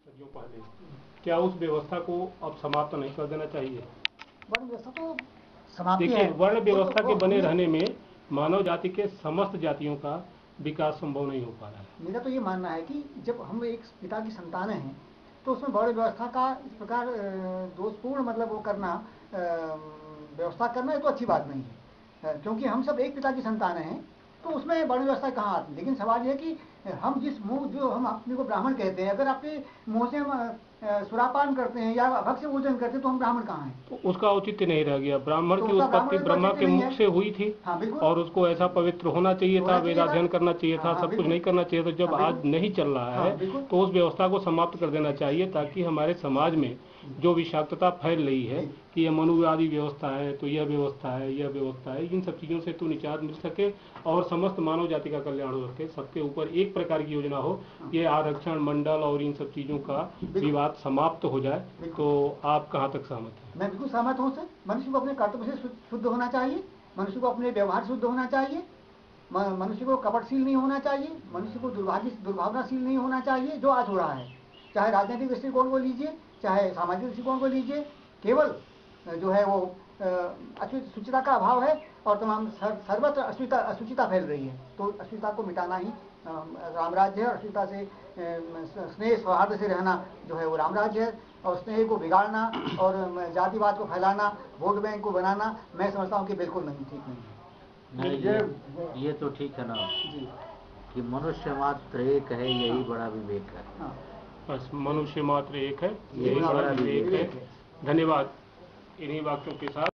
सदियों पहले, क्या उस व्यवस्था को अब समाप्त नहीं कर देना चाहिए? वर्ण व्यवस्था तो समाप्ति देखिए, है। वर्ण व्यवस्था वो के बने हमने रहने में मानव जाति के समस्त जातियों का विकास संभव नहीं हो पा रहा है। मेरा तो ये मानना है कि जब हम एक पिता की संतानें हैं तो उसमें वर्ण व्यवस्था का इस प्रकार दोषपूर्ण मतलब वो करना, व्यवस्था करना, ये तो अच्छी बात नहीं है, क्योंकि हम सब एक पिता की संतानें हैं, तो उसमें वर्ण व्यवस्था कहाँ आती है। लेकिन सवाल ये है कि हम जिस मुंह जो हम अपने को ब्राह्मण कहते हैं, अगर आपके मुंह से हम सुरापान करते हैं या भक्ष्य भोजन करते हैं तो हम ब्राह्मण कहाँ हैं? तो उसका औचित्य नहीं रह गया। ब्राह्मण तो की उसका उत्पत्ति ब्राह्मण तो ब्रह्मा औचित्य के नहीं मुख है। से हुई थी हाँ बिल्कुल, और उसको ऐसा पवित्र होना चाहिए था, होना चाहिए था। वेदाध्ययन करना चाहिए हाँ था, हाँ सब कुछ बिल्कुल। नहीं करना चाहिए था। जब हाँ आज बिल्कुल। नहीं चल रहा हाँ है बिल्कुल। तो उस व्यवस्था को समाप्त कर देना चाहिए, ताकि हमारे समाज में जो विषाक्तता फैल रही है जी कि यह मनुवादी व्यवस्था है, तो यह व्यवस्था है, यह व्यवस्था है, इन सब चीज़ों से तो निजात मिल सके और समस्त मानव जाति का कल्याण हो सके, सबके ऊपर एक प्रकार की योजना हो, ये आरक्षण मंडल और इन सब चीज़ों का बिल्कुल विवाद समाप्त हो जाए। बिल्कुल। तो आप कहाँ तक सहमत हैं? मैं बिल्कुल सहमत हूँ उससे। मनुष्य को अपने कर्तव्य से शुद्ध होना चाहिए, मनुष्य को अपने व्यवहार शुद्ध होना चाहिए, मनुष्य को कपटशील नहीं होना चाहिए, मनुष्य को दुर्भावनाशील नहीं होना चाहिए, जो आज हो रहा है। चाहे राजनीतिक दृष्टिकोण को लीजिए, चाहे सामाजिक दृष्टिकोण को लीजिए, केवल जो है वो शुचिता का अभाव है और तमाम सर्वत्र अशुचिता फैल रही है। तो अशुचिता को मिटाना ही राम राज्य है। अशुचिता से स्नेह सौहार्द से रहना जो है वो राम राज्य है, और स्नेह को बिगाड़ना और जातिवाद को फैलाना, वोट बैंक को बनाना, मैं समझता हूँ कि बिल्कुल नहीं, ठीक नहीं है। नहीं, ये तो ठीक है ना जी कि मनुष्य मात्र एक है, यही बड़ा विवेक है। हाँ, बस मनुष्य मात्र एक है, यही यही बड़ा बड़ा विवेक है। विवेक है। धन्यवाद। इन्हीं वाक्यों के साथ